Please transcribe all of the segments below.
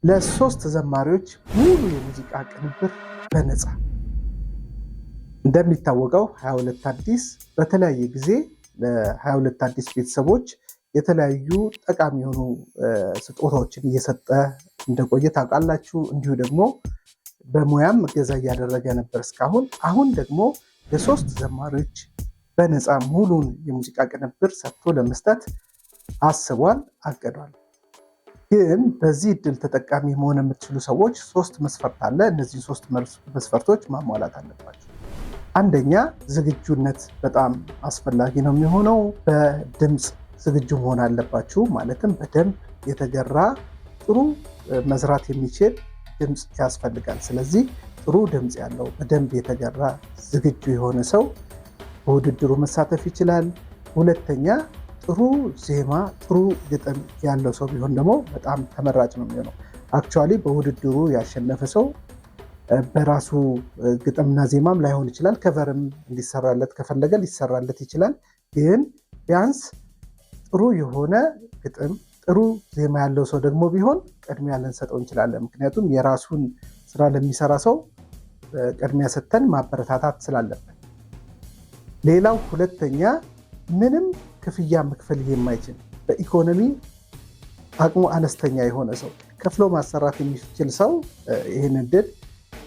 ለሶስት ዘማሪዎች ሙሉ የሙዚቃ ቅንብር በነፃ። እንደሚታወቀው 22 አዲስ በተለያየ ጊዜ ለ22 አዲስ ቤተሰቦች የተለያዩ ጠቃሚ የሆኑ ስጦታዎችን እየሰጠ እንደቆየ ታውቃላችሁ። እንዲሁ ደግሞ በሙያም እገዛ እያደረገ ነበር እስካሁን። አሁን ደግሞ ለሶስት ዘማሪዎች በነፃ ሙሉን የሙዚቃ ቅንብር ሰጥቶ ለመስጠት አስቧል፣ አቅዷል። ግን በዚህ እድል ተጠቃሚ መሆን የምትችሉ ሰዎች ሶስት መስፈርት አለ። እነዚህ ሶስት መስፈርቶች ማሟላት አለባቸው። አንደኛ ዝግጁነት በጣም አስፈላጊ ነው የሚሆነው። በድምፅ ዝግጁ መሆን አለባችሁ። ማለትም በደንብ የተገራ ጥሩ መዝራት የሚችል ድምፅ ያስፈልጋል። ስለዚህ ጥሩ ድምፅ ያለው በደንብ የተገራ ዝግጁ የሆነ ሰው በውድድሩ መሳተፍ ይችላል። ሁለተኛ ጥሩ ዜማ ጥሩ ግጥም ያለው ሰው ቢሆን ደግሞ በጣም ተመራጭ ነው የሚሆነው። አክቹዋሊ በውድድሩ ያሸነፈ ሰው በራሱ ግጥምና ዜማም ላይሆን ይችላል። ከቨርም እንዲሰራለት ከፈለገ ሊሰራለት ይችላል። ግን ቢያንስ ጥሩ የሆነ ግጥም ጥሩ ዜማ ያለው ሰው ደግሞ ቢሆን ቅድሚያ ልንሰጠው እንችላለን። ምክንያቱም የራሱን ስራ ለሚሰራ ሰው ቅድሚያ ሰጥተን ማበረታታት ስላለብን። ሌላው ሁለተኛ ምንም ክፍያ መክፈል የማይችል በኢኮኖሚ አቅሙ አነስተኛ የሆነ ሰው ከፍሎ ማሰራት የሚችል ሰው ይህን እድል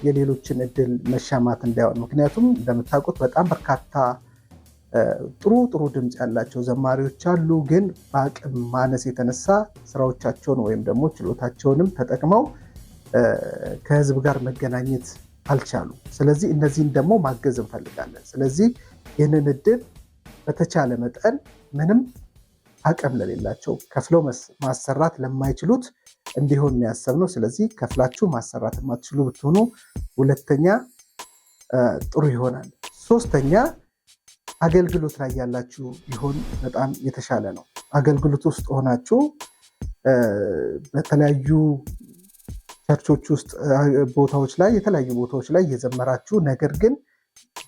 የሌሎችን እድል መሻማት እንዳይሆን። ምክንያቱም እንደምታውቁት በጣም በርካታ ጥሩ ድምፅ ያላቸው ዘማሪዎች አሉ። ግን በአቅም ማነስ የተነሳ ስራዎቻቸውን ወይም ደግሞ ችሎታቸውንም ተጠቅመው ከህዝብ ጋር መገናኘት አልቻሉ። ስለዚህ እነዚህን ደግሞ ማገዝ እንፈልጋለን። ስለዚህ ይህንን እድል በተቻለ መጠን ምንም አቅም ለሌላቸው ከፍለው ማሰራት ለማይችሉት እንዲሆን የሚያሰብ ነው። ስለዚህ ከፍላችሁ ማሰራት የማትችሉ ብትሆኑ ሁለተኛ ጥሩ ይሆናል። ሶስተኛ አገልግሎት ላይ ያላችሁ ቢሆን በጣም የተሻለ ነው። አገልግሎት ውስጥ ሆናችሁ በተለያዩ ቸርቾች ውስጥ ቦታዎች ላይ የተለያዩ ቦታዎች ላይ እየዘመራችሁ ነገር ግን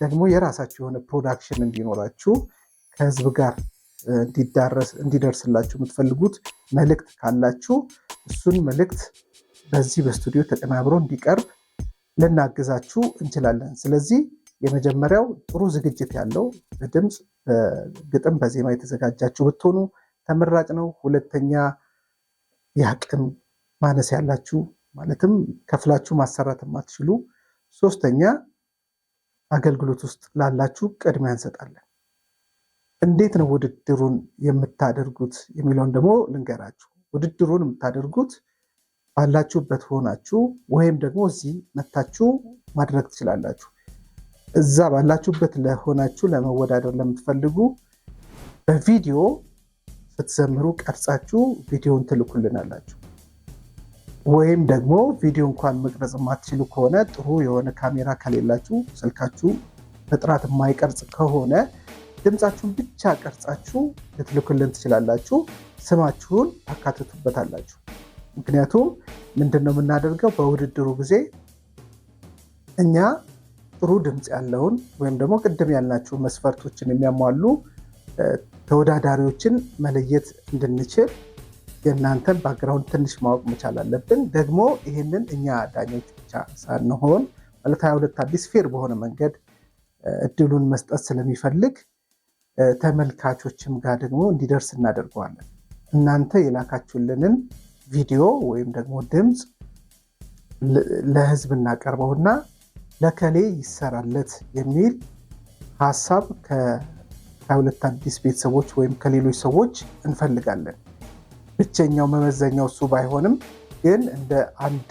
ደግሞ የራሳችሁ የሆነ ፕሮዳክሽን እንዲኖራችሁ ከህዝብ ጋር እንዲደርስላችሁ የምትፈልጉት መልእክት ካላችሁ እሱን መልእክት በዚህ በስቱዲዮ ተቀናብሮ እንዲቀርብ ልናግዛችሁ እንችላለን። ስለዚህ የመጀመሪያው ጥሩ ዝግጅት ያለው በድምፅ በግጥም በዜማ የተዘጋጃችሁ ብትሆኑ ተመራጭ ነው። ሁለተኛ የአቅም ማነስ ያላችሁ ማለትም ከፍላችሁ ማሰራት የማትችሉ። ሶስተኛ አገልግሎት ውስጥ ላላችሁ ቅድሚያ እንሰጣለን። እንዴት ነው ውድድሩን የምታደርጉት የሚለውን ደግሞ ልንገራችሁ። ውድድሩን የምታደርጉት ባላችሁበት ሆናችሁ ወይም ደግሞ እዚህ መታችሁ ማድረግ ትችላላችሁ። እዛ ባላችሁበት ለሆናችሁ ለመወዳደር ለምትፈልጉ በቪዲዮ ስትዘምሩ ቀርጻችሁ ቪዲዮን ትልኩልናላችሁ። ወይም ደግሞ ቪዲዮ እንኳን መቅረጽ የማትችሉ ከሆነ ጥሩ የሆነ ካሜራ ከሌላችሁ ስልካችሁ በጥራት የማይቀርጽ ከሆነ ድምፃችሁን ብቻ ቀርጻችሁ ልትልኩልን ትችላላችሁ። ስማችሁን ታካትቱበታላችሁ። ምክንያቱም ምንድነው የምናደርገው በውድድሩ ጊዜ እኛ ጥሩ ድምፅ ያለውን ወይም ደግሞ ቅድም ያልናችሁ መስፈርቶችን የሚያሟሉ ተወዳዳሪዎችን መለየት እንድንችል የእናንተን ባክግራውንድ ትንሽ ማወቅ መቻል አለብን። ደግሞ ይህንን እኛ ዳኞች ብቻ ሳንሆን ማለት 22 አዲስ ፌር በሆነ መንገድ እድሉን መስጠት ስለሚፈልግ ተመልካቾችም ጋር ደግሞ እንዲደርስ እናደርገዋለን። እናንተ የላካችሁልንን ቪዲዮ ወይም ደግሞ ድምፅ ለህዝብ እናቀርበውና ለከሌ ይሰራለት የሚል ሀሳብ ከ22 አዲስ ቤተሰቦች ወይም ከሌሎች ሰዎች እንፈልጋለን። ብቸኛው መመዘኛው እሱ ባይሆንም ግን እንደ አንድ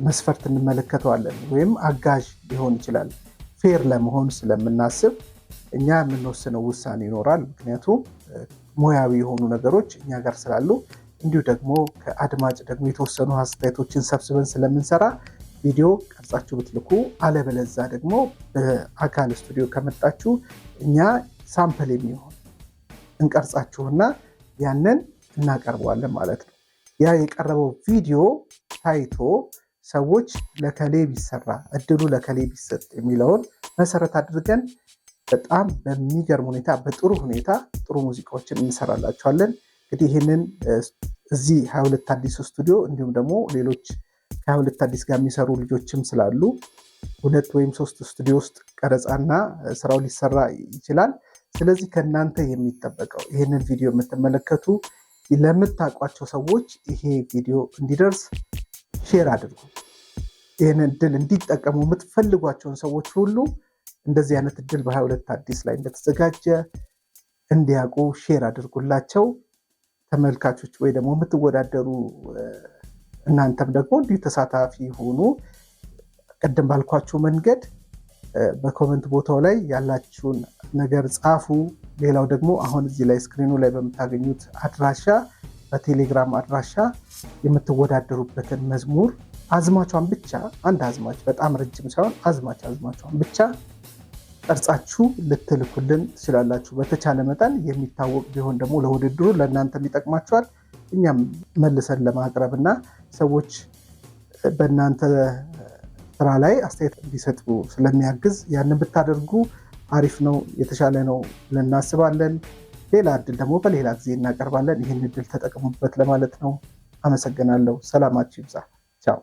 መስፈርት እንመለከተዋለን። ወይም አጋዥ ሊሆን ይችላል። ፌር ለመሆን ስለምናስብ እኛ የምንወስነው ውሳኔ ይኖራል። ምክንያቱም ሙያዊ የሆኑ ነገሮች እኛ ጋር ስላሉ፣ እንዲሁ ደግሞ ከአድማጭ ደግሞ የተወሰኑ አስተያየቶችን ሰብስበን ስለምንሰራ ቪዲዮ ቀርጻችሁ ብትልኩ፣ አለበለዛ ደግሞ በአካል ስቱዲዮ ከመጣችሁ እኛ ሳምፕል የሚሆን እንቀርጻችሁና ያንን እናቀርበዋለን ማለት ነው። ያ የቀረበው ቪዲዮ ታይቶ ሰዎች ለከሌ ቢሰራ እድሉ ለከሌ ቢሰጥ የሚለውን መሰረት አድርገን በጣም በሚገርም ሁኔታ በጥሩ ሁኔታ ጥሩ ሙዚቃዎችን እንሰራላችኋለን። እንግዲህ ይህንን እዚህ 22 አዲስ ስቱዲዮ እንዲሁም ደግሞ ሌሎች ከ22 አዲስ ጋር የሚሰሩ ልጆችም ስላሉ 2 ወይም 3 ስቱዲዮ ውስጥ ቀረጻና ስራው ሊሰራ ይችላል። ስለዚህ ከእናንተ የሚጠበቀው ይህንን ቪዲዮ የምትመለከቱ ለምታውቋቸው ሰዎች ይሄ ቪዲዮ እንዲደርስ ሼር አድርጉ። ይህንን እድል እንዲጠቀሙ የምትፈልጓቸውን ሰዎች ሁሉ እንደዚህ አይነት እድል በ22 አዲስ ላይ እንደተዘጋጀ እንዲያውቁ ሼር አድርጉላቸው። ተመልካቾች ወይ ደግሞ የምትወዳደሩ እናንተም ደግሞ እንዲሁ ተሳታፊ ሆኑ። ቀደም ባልኳችሁ መንገድ በኮመንት ቦታው ላይ ያላችሁን ነገር ጻፉ። ሌላው ደግሞ አሁን እዚህ ላይ ስክሪኑ ላይ በምታገኙት አድራሻ በቴሌግራም አድራሻ የምትወዳደሩበትን መዝሙር አዝማቿን ብቻ አንድ አዝማች በጣም ረጅም ሳይሆን አዝማቿን ብቻ ቀርጻችሁ ልትልኩልን ትችላላችሁ። በተቻለ መጠን የሚታወቅ ቢሆን ደግሞ ለውድድሩ ለእናንተም ይጠቅማችኋል። እኛም መልሰን ለማቅረብ እና ሰዎች በእናንተ ስራ ላይ አስተያየት እንዲሰጡ ስለሚያግዝ ያንን ብታደርጉ አሪፍ ነው፣ የተሻለ ነው ብለን እናስባለን። ሌላ እድል ደግሞ በሌላ ጊዜ እናቀርባለን። ይህን እድል ተጠቅሙበት ለማለት ነው። አመሰግናለሁ። ሰላማችሁ ይብዛ። ቻው